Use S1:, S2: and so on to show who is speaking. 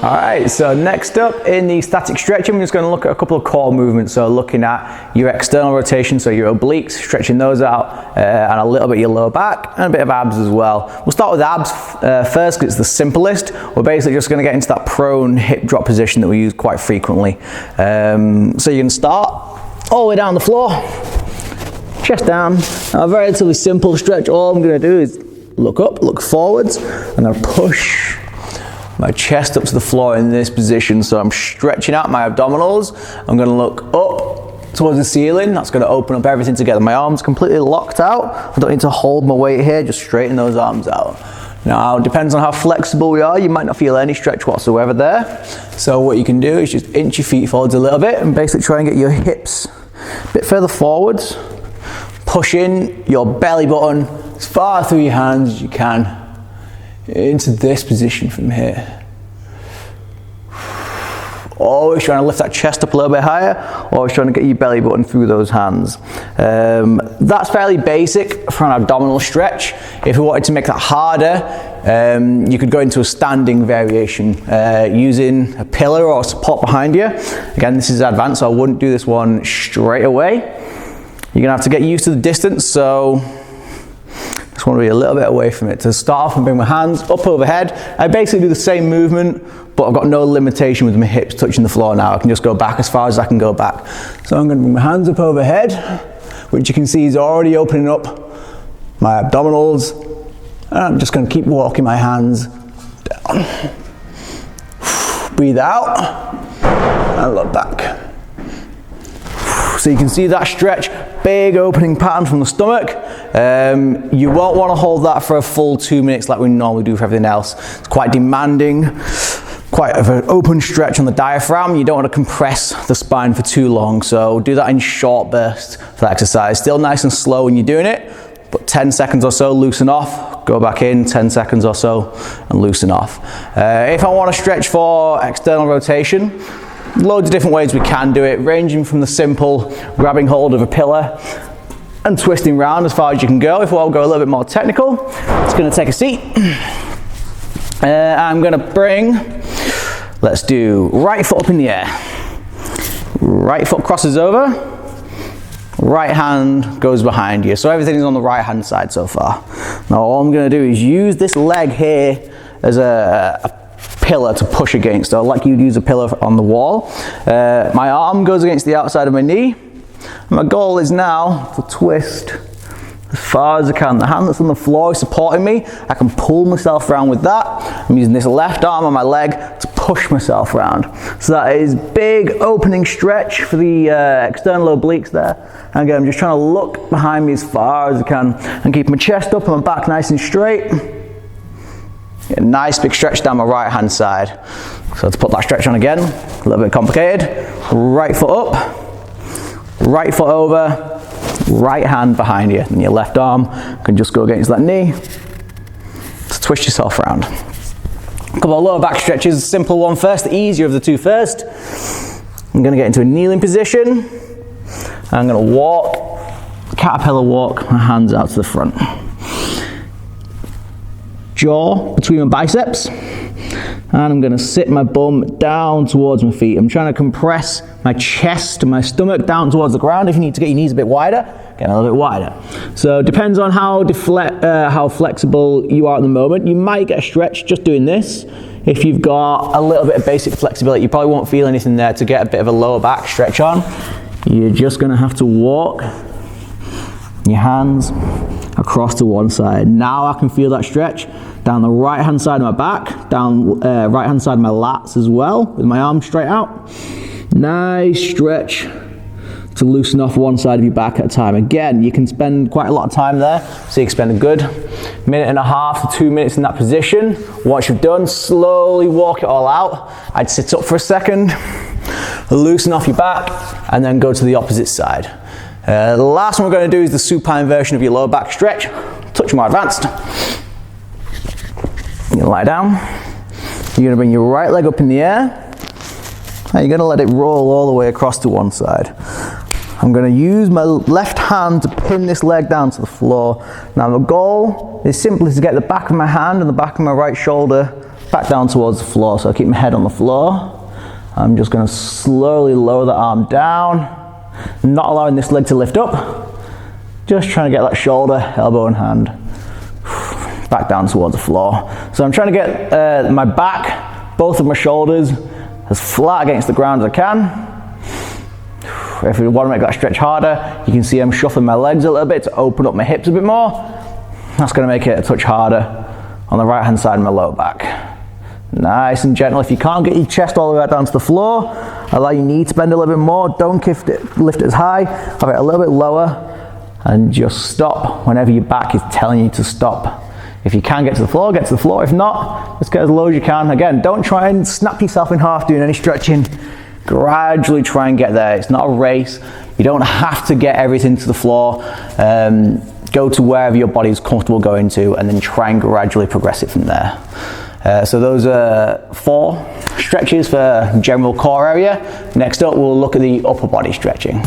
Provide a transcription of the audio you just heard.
S1: Alright, so next up in the static stretching, we're just going to look at a couple of core movements. So looking at your external rotation, so your obliques, stretching those out, and a little bit of your lower back, and a bit of abs as well. We'll start with abs first because it's the simplest. We're basically just going to get into that prone hip drop position that we use quite frequently. So you can start all the way down the floor, chest down. Now, a relatively simple stretch. All I'm going to do is look up, look forwards. I'm going to push my chest up to the floor in this position, so I'm stretching out my abdominals. I'm going to look up towards the ceiling. That's going to open up everything together. My arms completely locked out. I don't need to hold my weight here, just straighten those arms out. Now, it depends on how flexible we are. You might not feel any stretch whatsoever there. So what you can do is just inch your feet forwards a little bit and basically try and get your hips a bit further forwards. Push in your belly button as far through your hands as you can into this position from here. Always trying to lift that chest up a little bit higher, always trying to get your belly button through those hands. That's fairly basic for an abdominal stretch. If you wanted to make that harder, you could go into a standing variation using a pillar or support behind you. Again, this is advanced, so I wouldn't do this one straight away. You're gonna have to get used to the distance, so just want to be a little bit away from it. To start off and bring my hands up overhead. I basically do the same movement, but I've got no limitation with my hips touching the floor now. I can just go back as far as I can go back. So I'm going to bring my hands up overhead, which you can see is already opening up my abdominals. And I'm just going to keep walking my hands down. Breathe out and look back. So you can see that stretch, big opening pattern from the stomach. You won't want to hold that for a full 2 minutes like we normally do for everything else. It's quite demanding, quite an open stretch on the diaphragm. You don't want to compress the spine for too long, so do that in short bursts for the exercise. Still nice and slow when you're doing it, but 10 seconds or so, loosen off, go back in, 10 seconds or so, and loosen off. If I want to stretch for external rotation, loads of different ways we can do it, ranging from the simple grabbing hold of a pillar and twisting round as far as you can go. If we'll go a little bit more technical, it's going to take a seat. I'm going to bring, let's do right foot up in the air. Right foot crosses over, right hand goes behind you. So everything is on the right hand side so far. Now all I'm going to do is use this leg here as a pillar to push against, so like you'd use a pillar on the wall. My arm goes against the outside of my knee. My goal is now to twist as far as I can. The hand that's on the floor is supporting me. I can pull myself around with that. I'm using this left arm on my leg to push myself around. So that is big opening stretch for the external obliques there. And again, I'm just trying to look behind me as far as I can and keep my chest up and my back nice and straight. Get a nice big stretch down my right hand side. So to put that stretch on again, a little bit complicated. Right foot up, right foot over, right hand behind you. And your left arm can just go against that knee to twist yourself around. A couple of lower back stretches, a simple one first, the easier of the two first. I'm going to get into a kneeling position. I'm going to walk, caterpillar walk, my hands out to the front. Jaw between my biceps, and I'm going to sit my bum down towards my feet. I'm trying to compress my chest and my stomach down towards the ground. If you need to get your knees a bit wider, get a little bit wider. So it depends on how flexible you are at the moment. You might get a stretch just doing this. If you've got a little bit of basic flexibility, you probably won't feel anything there to get a bit of a lower back stretch on. You're just going to have to walk your hands across to one side. Now I can feel that stretch down the right hand side of my back, down right hand side of my lats as well, with my arms straight out. Nice stretch to loosen off one side of your back at a time. Again, you can spend quite a lot of time there, so you can spend a good minute and a half to 2 minutes in that position. Once you've done, slowly walk it all out. I'd sit up for a second, loosen off your back, and then go to the opposite side. The last one we're going to do is the supine version of your lower back stretch. Touch more advanced. You're going to lie down. You're going to bring your right leg up in the air. And you're going to let it roll all the way across to one side. I'm going to use my left hand to pin this leg down to the floor. Now the goal is simply to get the back of my hand and the back of my right shoulder back down towards the floor. So I keep my head on the floor. I'm just going to slowly lower the arm down, not allowing this leg to lift up. Just trying to get that shoulder, elbow and hand back down towards the floor. So I'm trying to get my back, both of my shoulders, as flat against the ground as I can. If we want to make that stretch harder, you can see I'm shuffling my legs a little bit to open up my hips a bit more. That's going to make it a touch harder on the right hand side of my lower back. Nice and gentle. If you can't get your chest all the way down to the floor, allow your knee to bend a little bit more. Don't lift it as high. Have it a little bit lower and just stop whenever your back is telling you to stop. If you can get to the floor, get to the floor. If not, just get as low as you can. Again, don't try and snap yourself in half doing any stretching. Gradually try and get there. It's not a race. You don't have to get everything to the floor. Go to wherever your body is comfortable going to and then try and gradually progress it from there. So those are 4 stretches for general core area. Next up, we'll look at the upper body stretching.